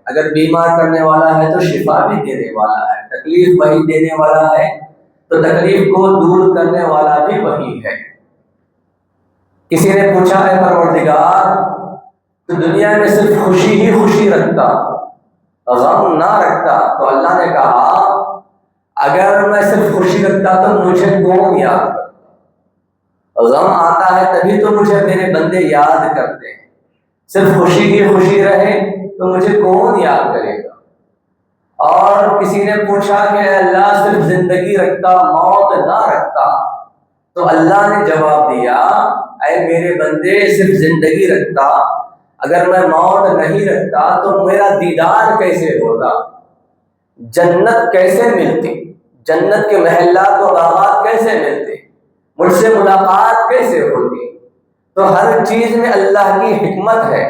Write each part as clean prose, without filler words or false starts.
اگر بیمار کرنے والا ہے تو شفا بھی دینے والا ہے، تکلیف وہی دینے والا ہے تو تکلیف کو دور کرنے والا بھی وہی ہے۔ کسی نے پوچھا ہے پروردگار تو دنیا میں صرف خوشی ہی خوشی رکھتا، غم نہ رکھتا، تو اللہ نے کہا اگر میں صرف خوشی رکھتا تو مجھے کون یاد کرتا؟ غم آتا ہے تبھی تو مجھے میرے بندے یاد کرتے ہیں، صرف خوشی ہی خوشی رہے تو مجھے کون یاد کرے گا؟ اور کسی نے پوچھا کہ اللہ صرف زندگی رکھتا موت نہ رکھتا، تو اللہ نے جواب دیا اے میرے بندے صرف زندگی رکھتا، اگر میں موت نہیں رکھتا تو میرا دیدار کیسے ہوتا، جنت کیسے ملتی، جنت کے محلات و باغات کیسے ملتے، مجھ سے ملاقات کیسے ہوتی؟ تو ہر چیز میں اللہ کی حکمت ہے،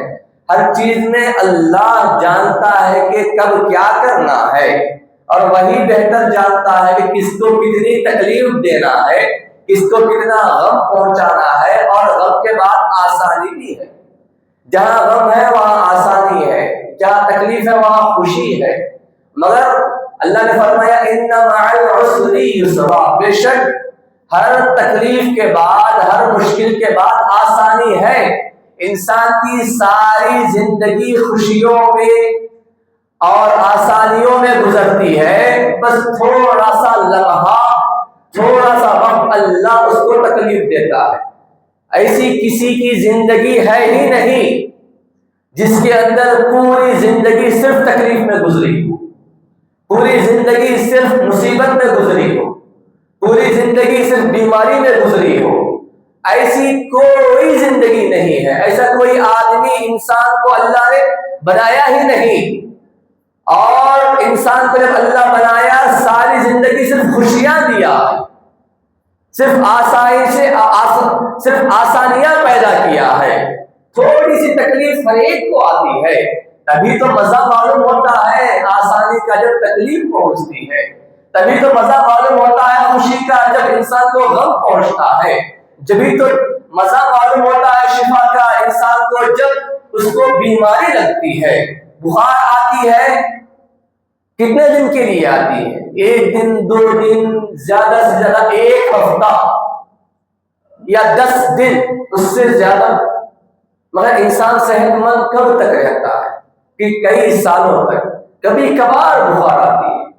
ہر چیز میں اللہ جانتا ہے کہ کب کیا کرنا ہے، اور وہی بہتر جانتا ہے کہ کس کو کتنی تکلیف دینا ہے، کس کو کتنا غم پہنچانا ہے، اور غم کے بعد آسانی بھی ہے۔ جہاں غم ہے وہاں آسانی ہے، جہاں تکلیف ہے وہاں خوشی ہے، مگر اللہ نے فرمایا ان مع العسر یسرا، بے شک ہر تکلیف کے بعد، ہر مشکل کے بعد آسانی ہے۔ انسان کی ساری زندگی خوشیوں میں اور آسانیوں میں گزرتی ہے، بس تھوڑا سا لمحہ، تھوڑا سا وقت اللہ اس کو تکلیف دیتا ہے۔ ایسی کسی کی زندگی ہے ہی نہیں جس کے اندر پوری زندگی صرف تکلیف میں گزری ہو، پوری زندگی صرف مصیبت میں گزری ہو، پوری زندگی صرف بیماری میں گزری ہو۔ ایسی کوئی زندگی نہیں ہے، ایسا کوئی آدمی انسان کو اللہ نے بنایا ہی نہیں۔ اور انسان کو جب اللہ بنایا ساری زندگی صرف خوشیاں دیا، صرف صرف آسانیاں پیدا کیا ہے، تھوڑی سی تکلیف ہر ایک کو آتی ہے، تبھی تو مزہ معلوم ہوتا ہے آسانی کا جب تکلیف پہنچتی ہے، تبھی تو مزہ معلوم ہوتا ہے خوشی کا جب انسان کو غم پہنچتا ہے، جبھی تو مزہ معلوم ہوتا ہے شفا کا انسان کو جب اس کو بیماری لگتی ہے۔ بخار آتی ہے کتنے دن کے لیے آتی ہے؟ ایک دن، 2 دن، زیادہ سے زیادہ 1 ہفتہ یا 10 دن، اس سے زیادہ، مگر انسان صحت مند کب تک رہتا ہے؟ کہ کئی سالوں تک۔ کبھی کبھار بخار آتی ہے،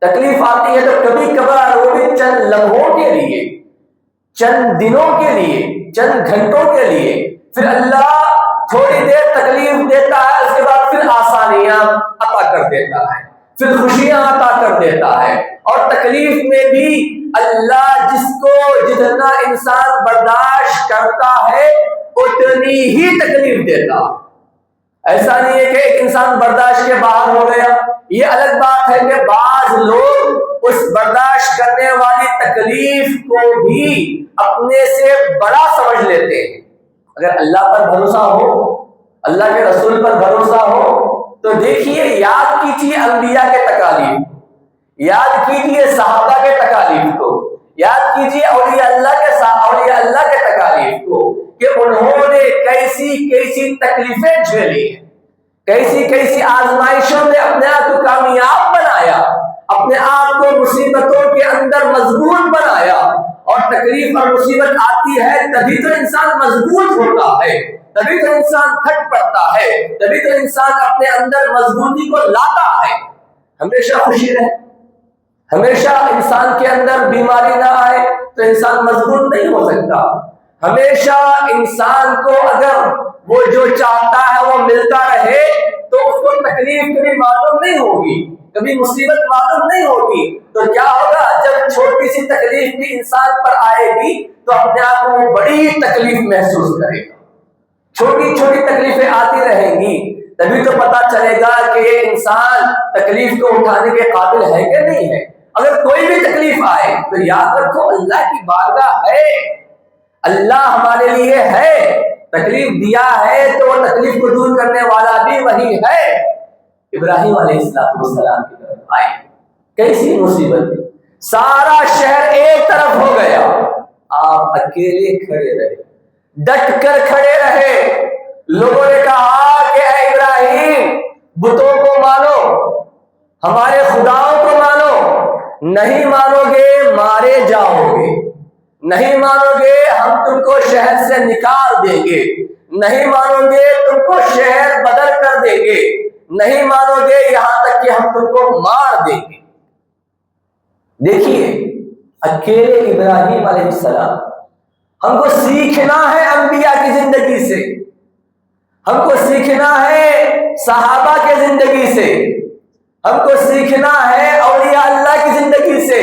تکلیف آتی ہے تو کبھی کبھار، وہ بھی چند لمحوں کے لیے، چند دنوں کے لیے، چند گھنٹوں کے لیے، پھر اللہ تھوڑی دیر تکلیف دیتا ہے، اس کے بعد پھر آسانیاں عطا کر دیتا ہے، پھر خوشیاں عطا کر دیتا ہے۔ اور تکلیف میں بھی اللہ جس کو جتنا انسان برداشت کرتا ہے اتنی ہی تکلیف دیتا ہے۔ ایسا نہیں ہے کہ ایک انسان برداشت کے باہر ہو گیا۔ یہ الگ بات ہے کہ بعض لوگ اس برداشت کرنے والی تکلیف کو بھی اپنے سے بڑا سمجھ لیتے ہیں۔ اگر اللہ پر بھروسہ ہو، اللہ کے رسول پر بھروسہ ہو، تو دیکھیے، یاد کیجیے انبیاء کے تکالیف، یاد کیجیے صحابہ کے تکالیف کو، یاد کیجیے اولیاء اللہ کے تکالیف کو، کہ انہوں نے کیسی کیسی تکلیفیں جھیلی ہیں، کیسی کیسی آزمائشوں میں اپنے آپ کو کامیاب بنایا، اپنے آپ کو مصیبتوں کے اندر مضبوط بنایا۔ اور تکلیف اور مصیبت آتی ہے تبھی تو انسان مضبوط ہوتا ہے، تبھی تو انسان پھٹ پڑتا ہے، تبھی تو انسان اپنے اندر مضبوطی کو لاتا ہے۔ ہمیشہ خوشی رہے، ہمیشہ انسان کے اندر بیماری نہ آئے تو انسان مضبوط نہیں ہو سکتا۔ ہمیشہ انسان کو اگر وہ جو چاہتا ہے وہ ملتا رہے تو اس کو تکلیف کبھی معلوم نہیں ہوگی، کبھی مصیبت معلوم نہیں ہوگی۔ تو کیا ہوگا؟ جب چھوٹی سی تکلیف بھی انسان پر آئے گی تو اپنے آپ کو بڑی تکلیف محسوس کرے گا۔ چھوٹی چھوٹی تکلیفیں آتی رہیں گی، تبھی تو پتا چلے گا کہ یہ انسان تکلیف کو اٹھانے کے قابل ہے کہ نہیں ہے۔ اگر کوئی بھی تکلیف آئے تو یاد رکھو اللہ کی بارگاہ ہے، اللہ ہمارے لیے ہے، تکلیف دیا ہے تو وہ تکلیف کو دور کرنے والا بھی وہی ہے۔ ابراہیم علیہ السلام کی طرف آئے، کیسی مصیبت، سارا شہر ایک طرف ہو گیا، آپ اکیلے کھڑے رہے، ڈٹ کر کھڑے رہے۔ لوگوں نے کہا کہ اے ابراہیم، بتوں کو ہمارے خداؤں کو مانو، نہیں مانو گے مارے جاؤ گے، نہیں مانو گے ہم تم کو شہر سے نکال دیں گے، نہیں مانو گے تم کو شہر بدل کر دیں گے، نہیں مانو گے یہاں تک کہ ہم تم کو مار دیں گے۔ دیکھیے اکیلے ابراہیم علیہ السلام، ہم کو سیکھنا ہے انبیاء کی زندگی سے، ہم کو سیکھنا ہے صحابہ کے زندگی سے، ہم کو سیکھنا ہے اولیاء اللہ کی زندگی سے،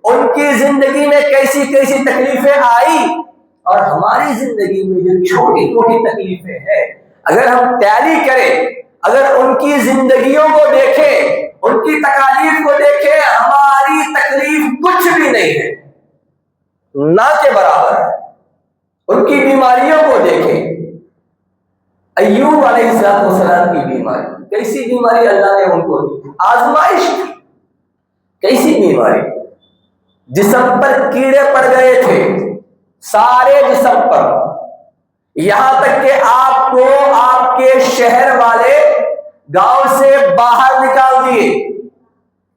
ان کی زندگی میں کیسی کیسی تکلیفیں آئی، اور ہماری زندگی میں جو چھوٹی موٹی تکلیفیں ہیں اگر ہم ٹیلی کریں، اگر ان کی زندگیوں کو دیکھیں، ان کی تکالیف کو دیکھیں، ہماری تکلیف کچھ بھی نہیں ہے، نہ کے برابر ہے۔ ان کی بیماریوں کو دیکھیں، ایوب علیہ السلام کی بیماری، کیسی بیماری اللہ نے ان کو دی، آزمائش کی، کیسی بیماری، جسم پر کیڑے پڑ گئے تھے، سارے جسم پر، یہاں تک کہ آپ کو آپ کے شہر والے گاؤں سے باہر نکال دیے،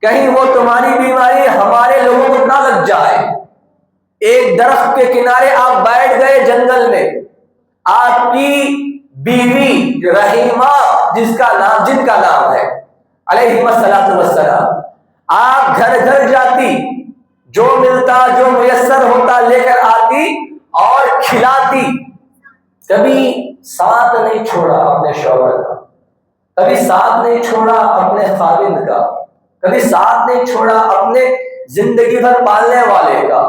کہیں وہ تمہاری بیماری ہمارے لوگوں کو نہ لگ جائے۔ ایک درخت کے کنارے آپ بیٹھ گئے جنگل میں، آپ کی بیوی رحیمہ جن کا نام ہے علیہ السلام، آپ گھر گھر جاتی، جو ملتا جو میسر ہوتا لے کر آتی اور کھلاتی، کبھی ساتھ نہیں چھوڑا اپنے شوہر کا، کبھی ساتھ نہیں چھوڑا اپنے خاوند کا، کبھی ساتھ نہیں چھوڑا اپنے زندگی بھر پالنے والے کا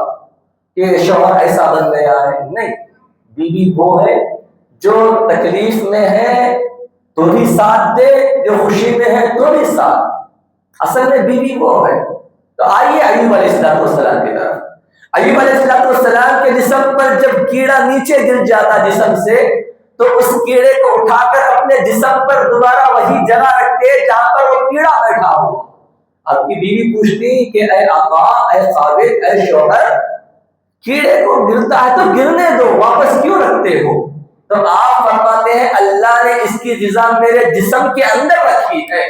کہ شوہر ایسا بن گیا ہے، نہیں، بیوی وہ ہے جو تکلیف میں ہے تو بھی ساتھ دے، جو خوشی میں ہے تو بھی ساتھ، اصل میں بیوی وہ ہے۔ تو آئیے ایوب علیہ السلام کی طرف۔ ایوب علیہ السلام کے جسم پر جب کیڑا نیچے گر جاتا جسم سے، تو اس کیڑے کو اٹھا کر اپنے جسم پر دوبارہ وہی جگہ رکھتے جہاں پر وہ کیڑا بیٹھا ہو۔ آپ کی بیوی پوچھتی کہ اے آقا، اے خاوند، اے شوہر، کیڑے کو گرتا ہے تو گرنے دو، واپس کیوں رکھتے ہو؟ تو آپ فرماتے ہیں اللہ نے اس کی غذا میرے جسم کے اندر رکھی ہے،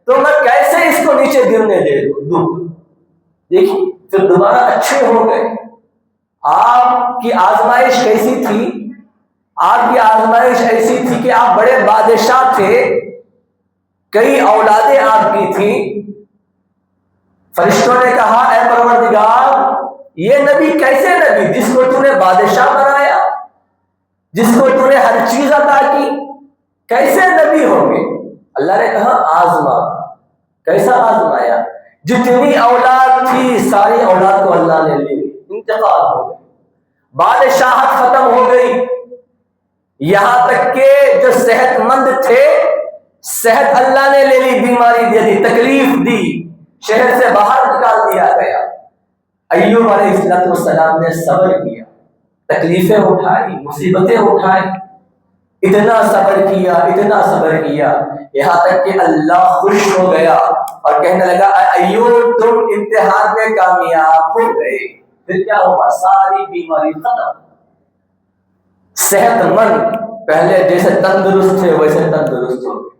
تو میں کیسے اس کو نیچے گرنے دے دوں؟ دیکھیے پھر دوبارہ اچھے ہو گئے۔ آپ کی آزمائش کیسی تھی؟ آپ کی آزمائش ایسی تھی کہ آپ بڑے بادشاہ تھے، کئی اولادیں آپ کی تھیں، فرشتوں نے کہا اے پروردگار، یہ نبی کیسے نبی جس کو تو نے بادشاہ بنایا، جس کو تو نے ہر چیز عطا کی، کیسے نبی ہوں گے؟ اللہ نے کہا آزما۔ کیسا آزمایا؟ جتنی اولاد تھی ساری اولاد کو اللہ نے لی، انتقال ہو گئی، بادشاہت ختم ہو گئی، یہاں تک کہ جو صحت مند تھے صحت اللہ نے لے لی، بیماری دے دی، تکلیف دی، شہر سے باہر نکال دیا گیا۔ ایوب علیہ السلام نے صبر کیا، تکلیفیں اٹھائی، مصیبتیں اٹھائی، اتنا صبر کیا، اتنا صبر کیا، یہاں تک کہ اللہ خوش ہو گیا اور کہنے لگا اے ایوب تم امتحان میں کامیاب ہو گئے۔ پھر کیا ہوا؟ ساری بیماری ختم، صحت مند، پہلے جیسے تندرست تھے ویسے تندرست ہو گئے۔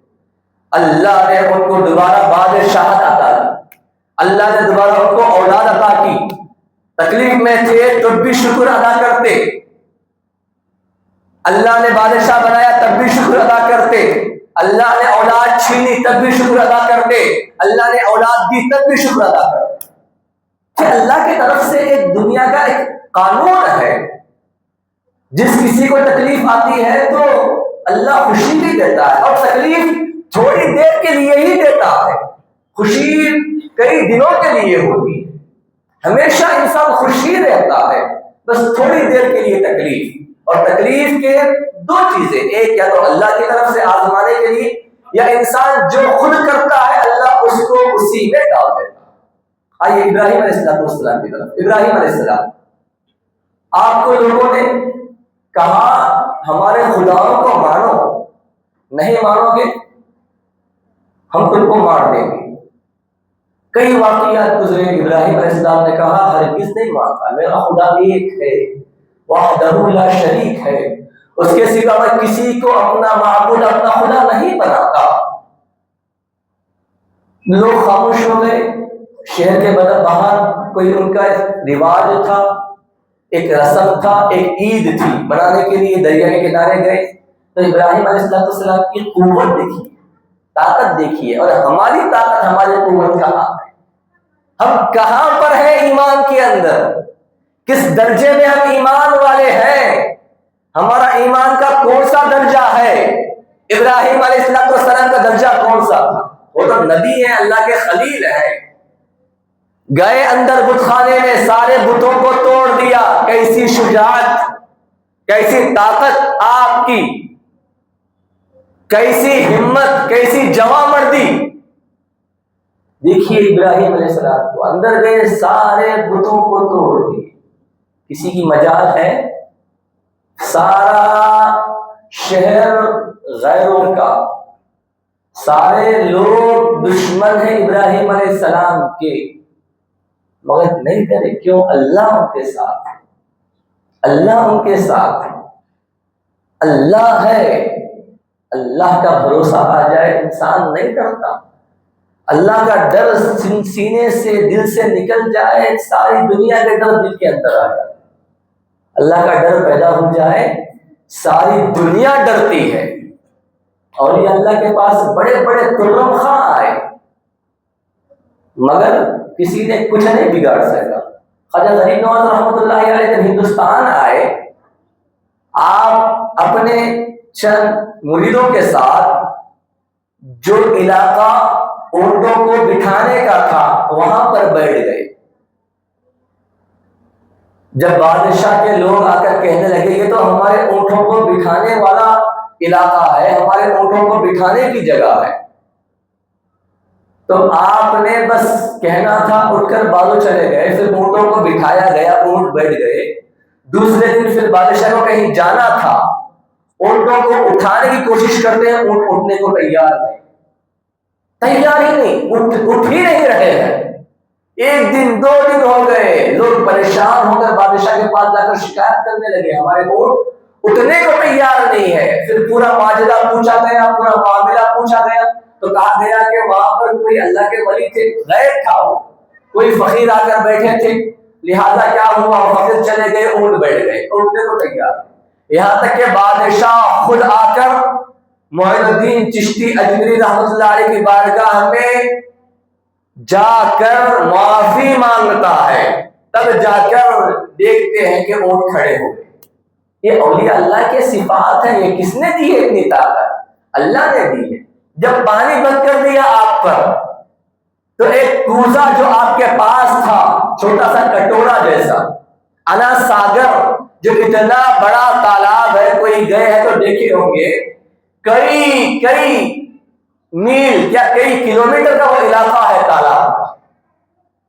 اللہ نے ان کو دوبارہ بادشاہت عطا کی، اللہ نے دوبارہ ان کو اولاد عطا کی، تکلیف میں تھے تب بھی شکر ادا کرتے، اللہ نے بادشاہ بنایا تب بھی شکر ادا کرتے، اللہ نے اولاد چھینی تب بھی شکر ادا کرتے، اللہ نے اولاد دی تب بھی شکر ادا کرتے۔ کہ اللہ کی طرف سے ایک دنیا کا ایک قانون ہے، جس کسی کو تکلیف آتی ہے تو اللہ خوشی بھی دیتا ہے، اور تکلیف تھوڑی دیر کے لیے ہی دیتا ہے، خوشی کئی دنوں کے لیے ہوتی ہے، ہمیشہ انسان خوشی رہتا ہے، بس تھوڑی دیر کے لیے تکلیف۔ اور تکلیف کے دو چیزیں، ایک یا تو اللہ کی طرف سے آزمانے کے لیے، یا انسان جو خود کرتا ہے اللہ اس کو اسی میں ڈال دیتا ہے۔ آئیے ابراہیم علیہ السلام کی طرف۔ ابراہیم علیہ السلام، آپ کو لوگوں نے کہا ہمارے خداؤں کو مانو، نہیں مانو گے ہم تم کو مار دیں گے۔ کئی واقعات گزرے، ابراہیم علیہ السلام نے کہا ہرگز نہیں مانتا، میرا خدا ایک ہے، وحدہ لا شریک ہے، اس کے سوا میں کسی کو اپنا معبود، اپنا خدا نہیں بناتا۔ لوگ خاموش ہو گئے. شہر کے باہر کوئی ان کا رواج تھا، ایک رسم تھا، ایک عید تھی، بنانے کے لیے دریا کے کنارے گئے. تو ابراہیم علیہ السلام کی قوت دیکھی، طاقت دیکھیے. اور ہماری طاقت، ہماری قوت کہاں ہے؟ ہم کہاں پر ہیں ایمان کے اندر؟ کس درجے میں ہم ایمان والے ہیں؟ ہمارا ایمان کا کون سا درجہ ہے؟ ابراہیم علیہ السلام کا درجہ کون سا تھا؟ وہ تو نبی ہیں، اللہ کے خلیل ہیں. گئے اندر بت خانے میں، سارے بتوں کو توڑ دیا. کیسی شجاعت، کیسی طاقت آپ کی، کیسی ہمت، کیسی جواں مردی. دیکھیے ابراہیم علیہ السلام کو، اندر گئے سارے بتوں کو توڑ دیے. کسی کی مجال ہے؟ سارا شہر غیروں کا، سارے لوگ دشمن ہیں ابراہیم علیہ السلام کے، مگر نہیں کرے. کیوں؟ اللہ ان کے ساتھ، اللہ ان کے ساتھ. اللہ ہے. اللہ کا بھروسہ آ جائے انسان نہیں ڈرتا. اللہ کا ڈر سینے سے، دل سے نکل جائے، ساری دنیا کے ڈر دل کے اندر آ جائے. اللہ کا ڈر پیدا ہو جائے، ساری دنیا ڈرتی ہے. اور یہ اللہ کے پاس بڑے بڑے ترم خواہ آئے، مگر کسی نے کچھ نہیں بگاڑ سکا. خواجہ غریب نواز رحمۃ اللہ علیہ جب ہندوستان آئے، آپ اپنے چند مریدوں کے ساتھ جو علاقہ اونٹوں کو بٹھانے کا تھا وہاں پر بیٹھ گئے. جب بادشاہ کے لوگ آ کر کہنے لگے یہ تو ہمارے اونٹوں کو بٹھانے والا علاقہ ہے، ہمارے اونٹوں کو بٹھانے کی جگہ ہے، تو آپ نے بس کہنا تھا، اٹھ کر بازو چلے گئے. پھر اونٹوں کو بٹھایا گیا، اونٹ بیٹھ گئے. دوسرے دن پھر بادشاہ کو کہیں جانا تھا، اونٹوں کو اٹھانے کی کوشش کرتے ہیں، اونٹ اٹھنے کو تیار نہیں، تیار ہی نہیں، اٹھ ہی نہیں رہے ہیں. ایک دن، 2 دن ہو گئے، لوگ پریشان ہو کر بادشاہ کے پاس جا کر شکایت کرنے لگے ہمارے اونٹ اٹھنے کو تیار نہیں ہے. پھر پورا ماجرا پوچھا گیا، پورا معاملہ پوچھا گیا، تو کہا گیا کہ وہاں پر کوئی اللہ کے ولی تھے، غیب تھا، کوئی فقیر آ کر بیٹھے تھے، لہذا کیا ہوا، فقیر چلے گئے، اونٹ بیٹھ گئے، اٹھنے کو تیار. یہاں تک کہ بادشاہ خود آ کر معین الدین چشتی اجمیری رحمۃ اللہ علیہ کی بارگاہ میں جا کر معافی مانگتا ہے، تب جا کر دیکھتے ہیں کہ اونٹ کھڑے ہو گئے. یہ اولیاء اللہ کے صفات ہیں. یہ کس نے دی ہے اتنی طاقت؟ اللہ نے دی ہے. جب پانی بند کر دیا آپ پر، تو ایک کوزہ جو آپ کے پاس تھا، چھوٹا سا کٹورا جیسا، انا ساگر جو اتنا بڑا تالاب ہے، کوئی گئے ہیں تو دیکھے ہوں گے، کئی میل یا کئی کلومیٹر کا وہ علاقہ ہے تالاب کا.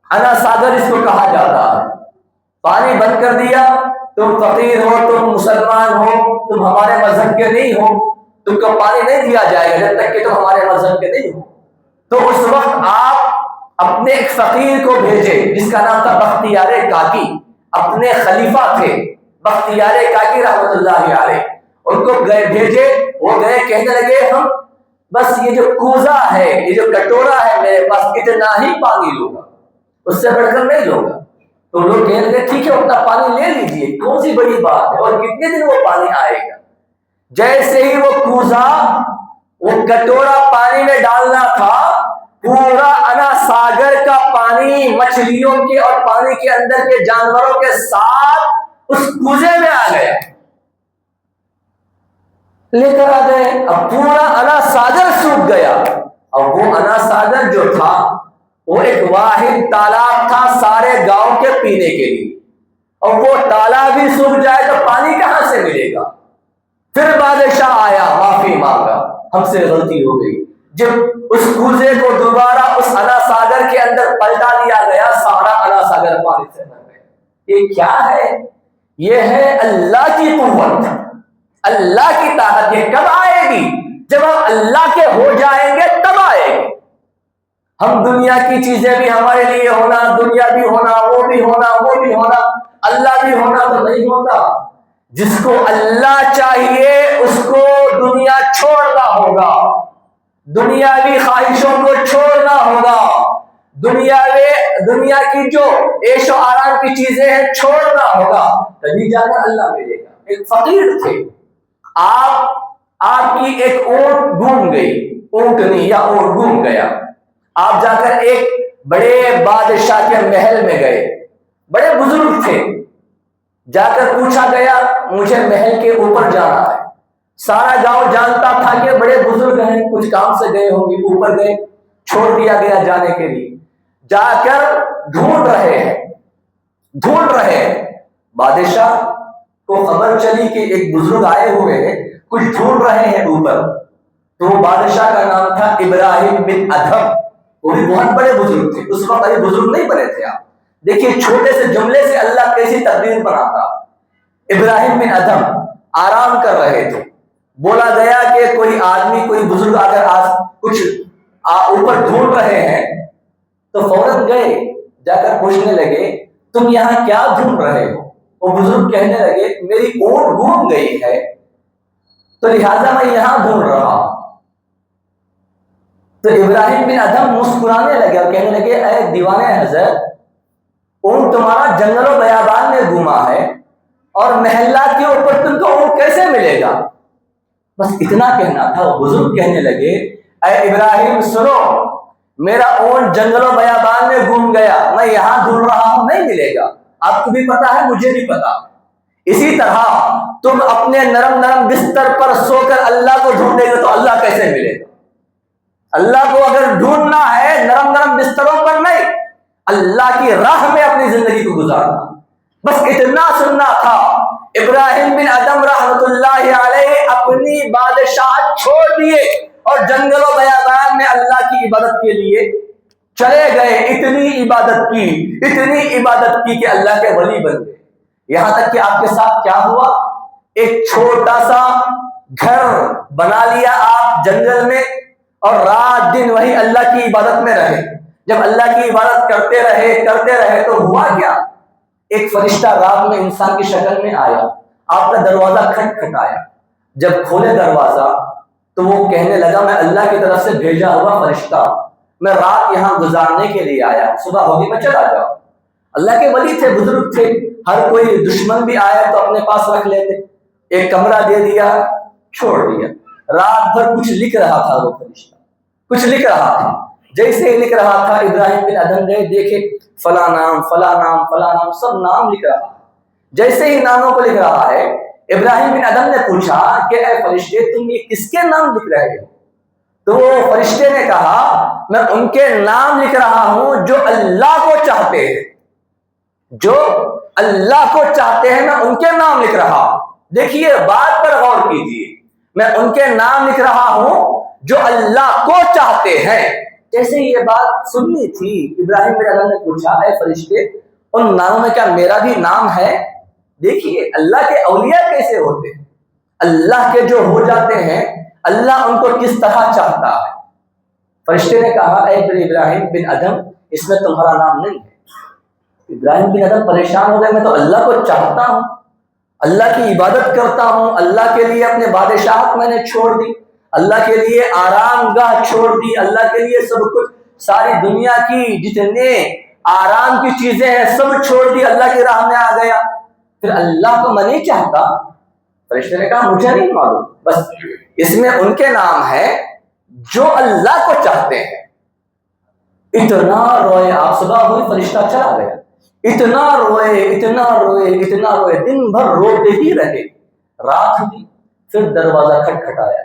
انا ساگر اس کو کہا جاتا ہے. پانی بند کر دیا، تم فقیر ہو، تم مسلمان ہو، تم ہمارے مذہب کے نہیں ہو، تم کو پانی نہیں دیا جائے گا جب تک کہ تم ہمارے مذہب کے نہیں ہو. تو اس وقت آپ اپنے ایک فقیر کو بھیجے جس کا نام تھا بختیار کاکی، اپنے خلیفہ تھے بختیار کاکی رحمۃ اللہ علیہ. ان کو بھیجے، وہ گئے، کہنے لگے ہم بس یہ جو کوزہ ہے، یہ جو کٹورا ہے، میرے پاس اتنا ہی پانی لوں گا، اس سے بڑھ کر نہیں لوں گا. تو لوگ کہنے لگے ٹھیک ہے، اتنا پانی لے لیجیے، کون سی بڑی بات ہے، اور کتنے دن وہ پانی آئے گا. جیسے ہی وہ کوزہ، وہ کٹورا پانی میں ڈالنا تھا، پورا انا ساگر کا پانی مچھلیوں کے اور پانی کے اندر کے جانوروں کے ساتھ اس کوزے میں آ گیا، لے کر آ گئے. اب پورا انا ساگر سوکھ گیا. اور وہ انا ساگر جو تھا وہ ایک واحد تالاب تھا سارے گاؤں کے پینے کے لیے، اور وہ تالاب بھی سوکھ جائے تو پانی کہاں سے ملے گا. پھر بادشاہ آیا، معافی مانگا، ہم سے غلطی ہو گئی. جب اس کوزے کو دوبارہ اس انا ساگر کے اندر پلٹا دیا گیا، سارا انا ساگر پانی سے بھر گیا. یہ کیا ہے؟ یہ ہے اللہ کی قوت، اللہ کی طاقت. یہ کب آئے گی؟ جب ہم اللہ کے ہو جائیں گے تب آئے گی. ہم دنیا کی چیزیں بھی ہمارے لیے ہونا، دنیا بھی ہونا، وہ بھی ہونا، وہ بھی ہونا، اللہ بھی ہونا تو نہیں ہوتا. جس کو اللہ چاہیے اس کو دنیا چھوڑنا ہوگا، دنیاوی خواہشوں کو چھوڑنا ہوگا. دنیا کی جو عیش و آرام کی چیزیں ہیں چھوڑنا ہوگا، تبھی جا کر اللہ ملے گا۔ ایک فقیر تھے، آپ کی ایک اونٹ گم گئی، اونٹنی یا اونٹ گم گیا، آپ جا کر ایک بڑے بادشاہ کے محل میں گئے، بڑے بزرگ تھے، جا کر پوچھا گیا مجھے محل کے اوپر جانا ہے۔ سارا گاؤں جانتا تھا کہ بڑے بزرگ ہیں، کچھ کام سے گئے ہوں گے، اوپر گئے، چھوڑ دیا گیا جانے کے لیے۔ جا کر ڈھونڈ رہے ہیں، بادشاہ کو خبر چلی کہ ایک بزرگ آئے ہوئے ہیں، کچھ ڈھونڈ رہے ہیں اوپر۔ تو وہ بادشاہ کا نام تھا ابراہیم بن ادھم، وہ بھی بہت بڑے بزرگ تھے، اس وقت ابھی بزرگ نہیں بنے تھے۔ آپ دیکھیے چھوٹے سے جملے سے اللہ کیسی تقدیر بناتا۔ ابراہیم بن ادھم آرام کر رہے تھے، بولا گیا کہ کوئی آدمی، کوئی بزرگ اگر کچھ اوپر ڈھونڈ رہے ہیں، تو فوراً گئے، جا کر پوچھنے لگے تم یہاں کیا ڈھونڈ رہے ہو؟ وہ بزرگ کہنے لگے میری اونٹ گم گئی ہے، تو لہٰذا میں یہاں ڈھونڈ رہا ہوں۔ تو ابراہیم بن ادھم مسکرانے لگے اور کہنے لگے اے دیوانے حضرت، اونٹ تمہارا جنگل و بیابان میں گما ہے اور محلہ کے اوپر تم کو اونٹ کیسے ملے گا؟ بس اتنا کہنا تھا۔ وہ بزرگ کہنے لگے اے ابراہیم سنو، میرا اونٹ جنگل و بیابان میں گم گیا، میں یہاں ڈھونڈ رہا ہوں، نہیں ملے گا۔ آپ کو بھی پتا ہے، مجھے بھی پتا۔ اسی طرح تم اپنے نرم نرم بستر پر سو کر اللہ کو ڈھونڈے گے تو اللہ کیسے ملے گا؟ اللہ کو اگر ڈھونڈنا ہے نرم نرم بستروں پر نہیں، اللہ کی راہ میں اپنی زندگی کو گزارنا۔ بس اتنا سننا تھا۔ ابراہیم بن ادھم رحمت اللہ علیہ اپنی بادشاہ چھوڑ دیے اور جنگل و بیابان میں اللہ کی عبادت کے لیے چلے گئے۔ اتنی عبادت کی کہ اللہ کے ولی بن گئے۔ یہاں تک کہ آپ کے ساتھ کیا ہوا، ایک چھوٹا سا گھر بنا لیا آپ جنگل میں اور رات دن وہی اللہ کی عبادت میں رہے۔ جب اللہ کی عبادت کرتے رہے تو ہوا کیا، ایک فرشتہ رات میں انسان کی شکل میں آیا، آپ کا دروازہ کھٹکھٹایا۔ جب کھولے دروازہ تو وہ کہنے لگا میں اللہ کی طرف سے بھیجا ہوا فرشتہ، میں رات یہاں گزارنے کے لیے آیا، صبح ہوگی میں چلا جاؤں۔ اللہ کے ولی تھے، بزرگ تھے، ہر کوئی دشمن بھی آیا تو اپنے پاس رکھ لیتے۔ ایک کمرہ دے دیا، چھوڑ دیا۔ رات بھر کچھ لکھ رہا تھا وہ فرشتہ، کچھ لکھ رہا تھا۔ جیسے ہی لکھ رہا تھا ابراہیم بن ادھم گئے، دیکھے فلاں نام فلاں نام فلاں نام، سب نام لکھ رہا ہے۔ جیسے ہی ناموں کو لکھ رہا ہے، ابراہیم بن ادھم نے پوچھا کہ اے فرشتے تم یہ کس کے نام لکھ رہے ہو؟ تو وہ فرشتے نے کہا میں ان کے نام لکھ رہا ہوں جو اللہ کو چاہتے ہیں، جو اللہ کو چاہتے ہیں، میں ان کے نام لکھ رہا ہوں۔ دیکھیے بات پر غور کیجیے، میں ان کے نام لکھ رہا ہوں جو اللہ کو چاہتے ہیں۔ جیسے ہی یہ بات سننی تھی، ابراہیم بن ادھم نے پوچھا اے فرشتے ان ناموں میں کیا میرا بھی نام ہے؟ دیکھیے اللہ کے اولیاء کیسے ہوتے ہیں، اللہ کے جو ہو جاتے ہیں اللہ ان کو کس طرح چاہتا ہے۔ فرشتے نے کہا اے ابراہیم بن ادھم اس میں تمہارا نام نہیں ہے۔ ابراہیم بن ادھم پریشان ہو گئے، میں تو اللہ کو چاہتا ہوں، اللہ کی عبادت کرتا ہوں، اللہ کے لیے اپنے بادشاہت میں نے چھوڑ دی، اللہ کے لیے آرام گاہ چھوڑ دی، اللہ کے لیے سب کچھ، ساری دنیا کی جتنے آرام کی چیزیں ہیں سب چھوڑ دی، اللہ کی راہ میں آ گیا، پھر اللہ کو میں نہیں چاہتا؟ فرشتے نے کہا مجھے نہیں معلوم، بس اس میں ان کے نام ہے جو اللہ کو چاہتے ہیں۔ اتنا روئے، آپ صبح ہوئی فرشتہ چلا گیا، اتنا روئے، دن بھر روتے ہی رہے۔ رات ہوئی، پھر دروازہ کھٹکھٹایا،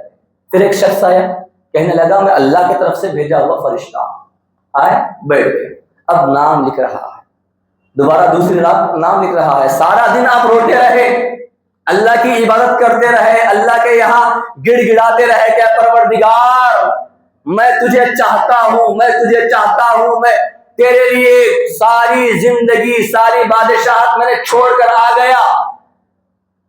پھر ایک شخص آیا، کہنے لگا میں اللہ کی طرف سے بھیجا ہوا فرشتہ ہوں۔ آئے، بیٹھ گئے، اب نام لکھ رہا ہے، دوبارہ دوسری رات نام لکھ رہا ہے۔ سارا دن آپ روتے رہے، اللہ کی عبادت کرتے رہے، اللہ کے یہاں گڑ گڑاتے رہے کہ پروردگار میں تجھے چاہتا ہوں، میں تیرے لیے ساری زندگی، ساری بادشاہت میں نے چھوڑ کر آ گیا۔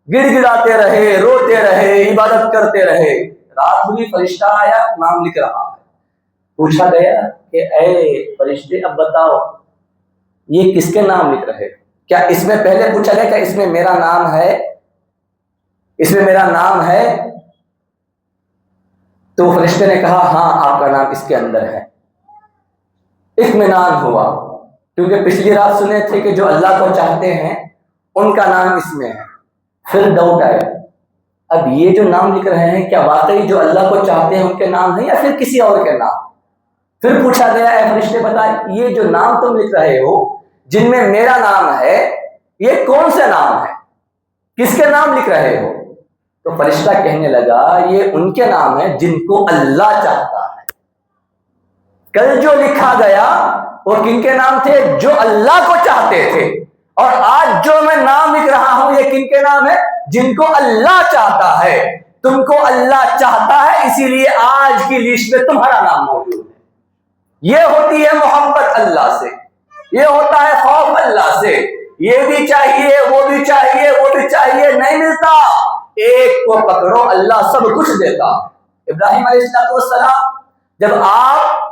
گڑ گڑاتے رہے، روتے رہے، عبادت کرتے رہے۔ رات ہوئی، فرشتہ آیا، نام لکھ رہا ہے۔ پوچھا گیا کہ اے فرشتے اب بتاؤ یہ کس کے نام لکھ رہے؟ کیا اس میں پہلے پوچھا گیا کہ اس میں میرا نام ہے؟ تو فرشتے نے کہا ہاں آپ کا نام اس کے اندر ہے۔ اطمینان ہوا، کیونکہ پچھلی رات سنے تھے کہ جو اللہ کو چاہتے ہیں ان کا نام اس میں ہے۔ پھر ڈاؤٹ آیا، اب یہ جو نام لکھ رہے ہیں کیا واقعی جو اللہ کو چاہتے ہیں ان کے نام ہیں یا پھر کسی اور کے نام؟ پھر پوچھا گیا، اے فرشتے بتائیں یہ جو نام تم لکھ رہے ہو جن میں میرا نام ہے یہ کون سے نام ہے، کس کے نام لکھ رہے ہو؟ تو فرشتہ کہنے لگا یہ ان کے نام ہے جن کو اللہ چاہتا ہے۔ کل جو لکھا گیا وہ کن کے نام تھے؟ جو اللہ کو چاہتے تھے، اور آج جو میں نام لکھ رہا ہوں یہ کن کے نام ہے؟ جن کو اللہ چاہتا ہے۔ تم کو اللہ چاہتا ہے اسی لیے آج کی لسٹ میں تمہارا نام موجود ہے۔ یہ ہوتی ہے محبت اللہ سے، یہ ہوتا ہے خوف اللہ سے، یہ بھی چاہیے وہ بھی چاہیے وہ بھی چاہیے، نہیں ملتا، ایک کو پکڑو اللہ سب کچھ دیتا۔ ابراہیم علیہ السلام جب آپ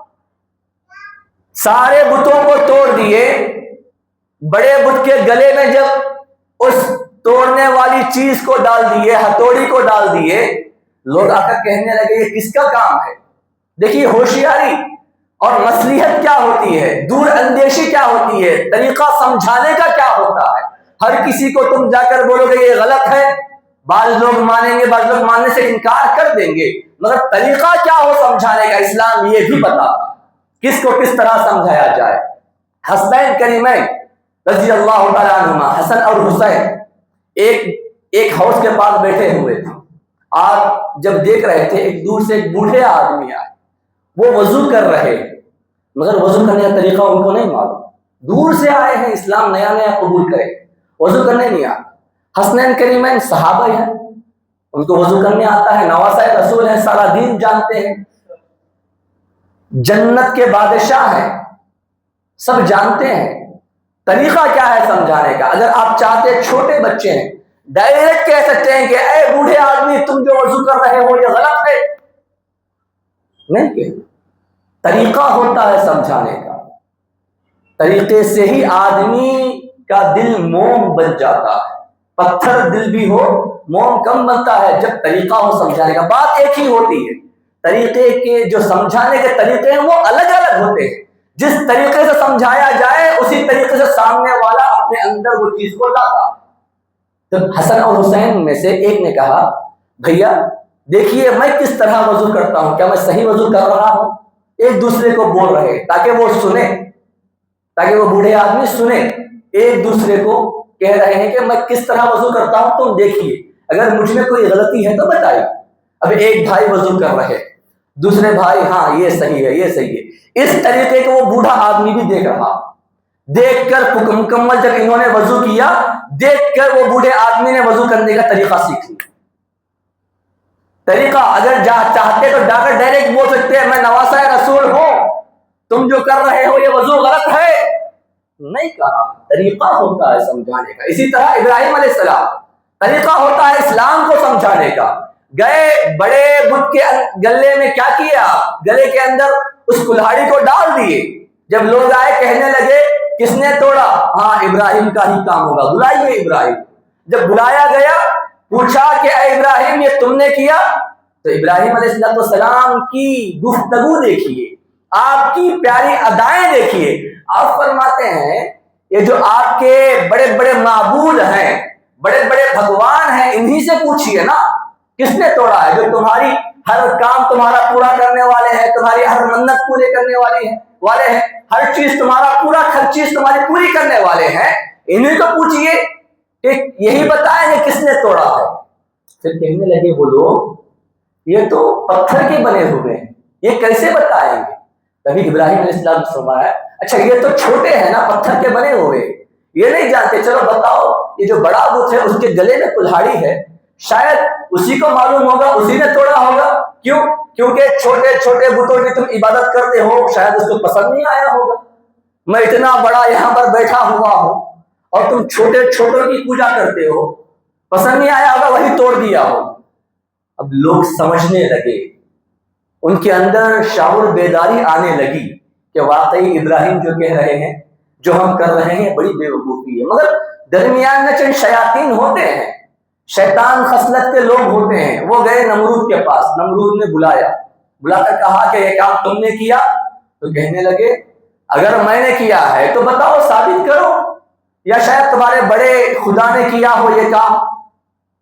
سارے بتوں کو توڑ دیے، بڑے بت کے گلے میں جب اس توڑنے والی چیز کو ڈال دیے، ہتھوڑی کو ڈال دیے، لوگ آ کر کہنے لگے یہ کس کا کام ہے؟ دیکھیے ہوشیاری اور مصلحت کیا ہوتی ہے، دور اندیشی کیا ہوتی ہے، طریقہ سمجھانے کا کیا ہوتا ہے۔ ہر کسی کو تم جا کر بولو گے یہ غلط ہے، بعض لوگ مانیں گے، بعض لوگ ماننے سے انکار کر دیں گے، مگر طریقہ کیا ہو سمجھانے کا اسلام یہ بھی بتاتا کس کو کس طرح سمجھایا جائے۔ حسنین کریمین رضی اللہ تعالیٰ عنہما، حسن اور حسین ایک ہاؤس کے پاس بیٹھے ہوئے تھے۔ آپ جب دیکھ رہے تھے ایک دور سے ایک بوڑھے آدمی آئے، وہ وضو کر رہے مگر وضو کرنے کا طریقہ ان کو نہیں معلوم، دور سے آئے ہیں، اسلام نیا نیا قبول کرے، وضو کرنے نہیں آتا۔ حسنین کریمین صحابہ ہیں، ان کو وضو کرنے آتا ہے، نواسۂ رسول ہیں، سارا دین جانتے ہیں، جنت کے بادشاہ ہیں، سب جانتے ہیں طریقہ کیا ہے سمجھانے کا۔ اگر آپ چاہتے چھوٹے بچے ہیں ڈائریکٹ کہہ سکتے ہیں کہ اے بوڑھے آدمی تم جو وضو کر رہے ہو یہ غلط ہے، نہیں کہ طریقہ ہوتا ہے سمجھانے کا، طریقے سے ہی آدمی کا دل موم بن جاتا ہے، پتھر دل بھی ہو موم کم بنتا ہے جب طریقہ ہو سمجھانے کا۔ بات ایک ہی ہوتی ہے، طریقے کے جو سمجھانے کے طریقے ہیں وہ الگ الگ ہوتے ہیں، جس طریقے سے سمجھایا جائے اسی طریقے سے سامنے والا اپنے اندر وہ چیز کو لاتا۔ تو حسن اور حسین میں سے ایک نے کہا بھیا دیکھیے میں کس طرح وضو کرتا ہوں، کیا میں صحیح وضو کر رہا ہوں؟ ایک دوسرے کو بول رہے تاکہ وہ سنے، تاکہ وہ بوڑھے آدمی سنے، ایک دوسرے کو کہہ رہے ہیں کہ میں کس طرح وضو کرتا ہوں تم دیکھیے، اگر مجھ میں کوئی غلطی ہے تو بتائیے۔ اب ایک بھائی وضو کر رہے، دوسرے بھائی ہاں یہ صحیح ہے یہ صحیح ہے، اس طریقے کو وہ بوڑھا آدمی بھی دیکھ رہا، دیکھ کر مکمل جب انہوں نے وضو کیا، دیکھ کر وہ بوڑھے آدمی نے وضو کرنے کا طریقہ سیکھ لیا۔ طریقہ اگر چاہتے تو جا کر ڈائریکٹ بول سکتے ہیں میں نواسۂ رسول ہوں، تم جو کر رہے ہو یہ وضو غلط ہے، نہیں کہا، طریقہ ہوتا ہے سمجھانے کا۔ اسی طرح ابراہیم علیہ السلام، طریقہ ہوتا ہے اسلام کو سمجھانے کا۔ گئے بڑے بت کے گلے میں کیا کیا، گلے کے اندر اس کلہاڑی کو ڈال دیے، جب لوگ آئے کہنے لگے کس نے توڑا، ہاں ابراہیم کا ہی کام ہوگا، بلائیے ابراہیم۔ جب بلایا گیا پوچھا کہ اے ابراہیم یہ تم نے کیا، تو ابراہیم علیہ السلام کی گفتگو دیکھیے، آپ کی پیاری ادائیں دیکھیے۔ آپ فرماتے ہیں یہ جو آپ کے بڑے بڑے معبود ہیں، بڑے بڑے بھگوان ہیں، انہی سے پوچھیے نا کس نے توڑا ہے، جو تمہاری ہر کام تمہارا پورا کرنے والے ہیں، تمہاری ہر منت پورے کرنے والے ہیں، ہر چیز تمہارا پورا، ہر چیز تمہاری پوری کرنے والے ہیں، انہیں تو پوچھئے کہ یہی بتائیں کہ کس نے توڑا ہے۔ پھر کہنے لگے وہ لوگ یہ تو پتھر کے بنے ہوئے ہیں، یہ کیسے بتائیں گے؟ تبھی ابراہیم علیہ السلام نے فرمایا اچھا یہ تو چھوٹے ہیں نا، پتھر کے بنے ہوئے، یہ نہیں جانتے، چلو بتاؤ یہ جو بڑا بت ہے اس کے گلے میں کلہاڑی ہے، شاید اسی کو معلوم ہوگا، اسی نے توڑا ہوگا، کیوں؟ کیونکہ چھوٹے چھوٹے بتوں کی تم عبادت کرتے ہو، شاید اس کو پسند نہیں آیا ہوگا، میں اتنا بڑا یہاں پر بیٹھا ہوا ہوں اور تم چھوٹے چھوٹوں کی پوجا کرتے ہو، پسند نہیں آیا ہوگا وہی توڑ دیا ہو۔ اب لوگ سمجھنے لگے، ان کے اندر شعور بیداری آنے لگی کہ واقعی ابراہیم جو کہہ رہے ہیں، جو ہم کر رہے ہیں بڑی بے وقوفی ہے۔ مگر درمیان میں چند شیاطین ہوتے ہیں، شیطان خصلت کے لوگ ہوتے ہیں، وہ گئے نمرود کے پاس، نمرود نے بلا کر کہا کہ یہ کام تم نے کیا، تو کہنے لگے اگر میں نے کیا ہے تو بتاؤ، ثابت کرو، یا شاید تمہارے بڑے خدا نے کیا ہو یہ کام۔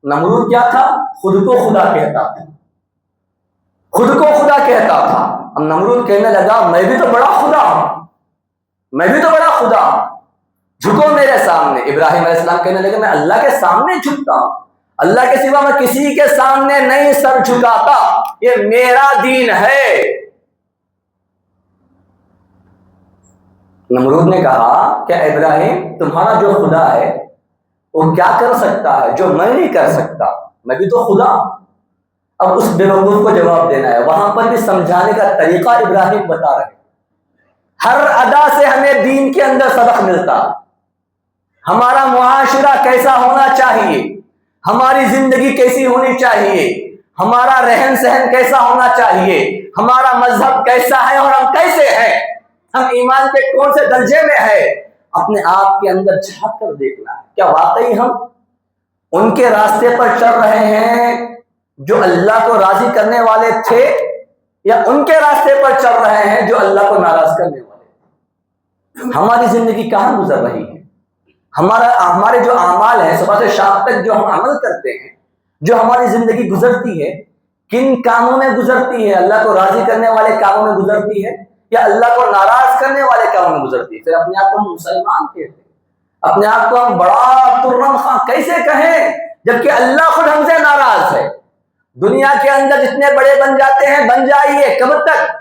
نمرود کیا تھا؟ خود کو خدا کہتا تھا، خود کو خدا کہتا تھا۔ اب نمرود کہنے لگا میں بھی تو بڑا خدا ہوں، میں بھی تو بڑا خدا ہوں، جھکو میرے سامنے۔ ابراہیم علیہ السلام کہنے لگے میں اللہ کے سامنے جھکتا ہوں، اللہ کے سوا میں کسی کے سامنے نہیں سر جھکاتا، یہ میرا دین ہے۔ نمرود نے کہا کہ ابراہیم تمہارا جو خدا ہے وہ کیا کر سکتا ہے جو میں نہیں کر سکتا، میں بھی تو خدا ہوں۔ اب اس بے وقوف کو جواب دینا ہے۔ وہاں پر بھی سمجھانے کا طریقہ ابراہیم بتا رہے، ہر ادا سے ہمیں دین کے اندر سبق ملتا، ہمارا معاشرہ کیسا ہونا چاہیے، ہماری زندگی کیسی ہونی چاہیے، ہمارا رہن سہن کیسا ہونا چاہیے، ہمارا مذہب کیسا ہے اور ہم کیسے ہیں، ہم ایمان کے کون سے درجے میں ہے، اپنے آپ کے اندر جھانک کر دیکھنا ہے۔ کیا واقعی ہم ان کے راستے پر چل رہے ہیں جو اللہ کو راضی کرنے والے تھے، یا ان کے راستے پر چل رہے ہیں جو اللہ کو ناراض کرنے والے تھے؟ ہماری زندگی کہاں گزر رہی ہے؟ ہمارے جو اعمال ہیں، صبح سے شام تک جو ہم عمل کرتے ہیں، جو ہماری زندگی گزرتی ہے، کن کاموں میں گزرتی ہے؟ اللہ کو راضی کرنے والے کاموں میں گزرتی ہے یا اللہ کو ناراض کرنے والے کاموں میں گزرتی ہے؟ پھر اپنے آپ کو ہم مسلمان کہتے ہیں، اپنے آپ کو ہم بڑا ترم خاں کیسے کہیں جبکہ اللہ خود ہم سے ناراض ہے؟ دنیا کے اندر جتنے بڑے بن جاتے ہیں بن جائیے، کب تک؟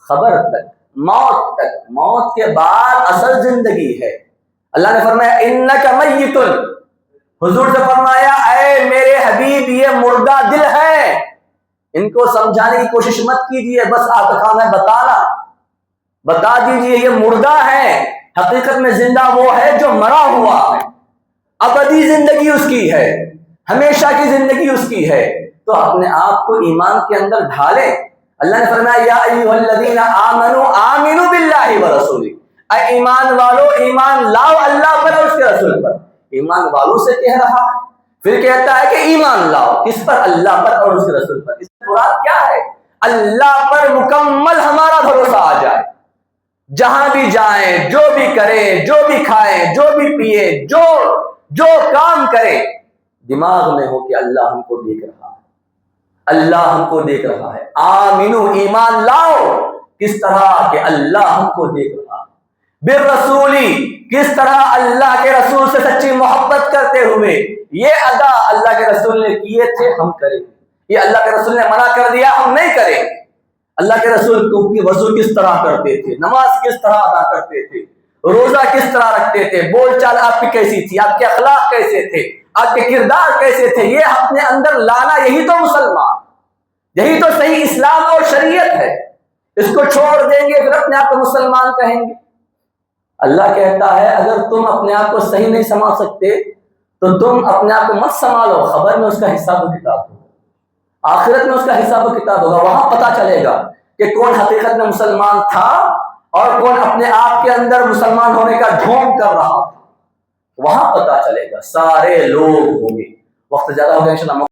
خبر تک، موت تک۔ موت کے بعد اصل زندگی ہے۔ اللہ نے فرمایا انک میت، حضور سے فرمایا اے میرے حبیب یہ مردہ دل ہے، ان کو سمجھانے کی کوشش مت کیجیے، بس آپ کا کام ہے بتانا، بتا دیجیے یہ مردہ ہے، حقیقت میں زندہ وہ ہے جو مرا ہوا ہے، ابدی زندگی اس کی ہے، ہمیشہ کی زندگی اس کی ہے۔ تو اپنے آپ کو ایمان کے اندر ڈھالیں۔ اللہ نے فرمایا یا ایھا الذین آمنوا آمنوا باللہ ورسولہ، اے ایمان والو ایمان لاؤ اللہ پر اور اس کے رسول پر۔ ایمان والوں سے کہہ رہا ہے، پھر کہتا ہے کہ ایمان لاؤ، کس پر؟ اللہ پر اور اس کے رسول پر۔ اس سے مراد کیا ہے؟ اللہ پر مکمل ہمارا بھروسہ آ جائے، جہاں بھی جائیں، جو بھی کریں، جو بھی کھائیں، جو بھی پیئیں، جو کام کریں، دماغ میں ہو کہ اللہ ہم کو دیکھ رہا ہے، اللہ ہم کو دیکھ رہا ہے۔ آمینو، ایمان لاؤ، کس طرح کہ اللہ ہم کو دیکھ رہا ہے۔ بالرسولی، کس طرح؟ اللہ کے رسول سے سچی محبت کرتے ہوئے۔ یہ ادا اللہ کے رسول نے کیے تھے، ہم کریں۔ یہ اللہ کے رسول نے منع کر دیا، ہم نہیں کریں۔ اللہ کے رسول کو وضو کس طرح کرتے تھے، نماز کس طرح ادا کرتے تھے، روزہ کس طرح رکھتے تھے، بول چال آپ کی کیسی تھی، آپ کے اخلاق کیسے تھے، آپ کے کردار کیسے تھے، یہ اپنے اندر لانا، یہی تو مسلمان، یہی تو صحیح اسلام اور شریعت ہے۔ اس کو چھوڑ دیں گے پھر اپنے آپ کو مسلمان کہیں گے۔ اللہ کہتا ہے اگر تم اپنے آپ کو صحیح نہیں سنبھال سکتے تو تم اپنے آپ کو مت سنبھالو، خبر میں اس کا حساب و کتاب ہوگا، آخرت میں اس کا حساب و کتاب ہوگا، وہاں پتہ چلے گا کہ کون حقیقت میں مسلمان تھا اور کون اپنے آپ کے اندر مسلمان ہونے کا ڈھونگ کر رہا تھا، وہاں پتہ چلے گا، سارے لوگ ہوں گے۔ وقت زیادہ ہو گیا، انشاءاللہ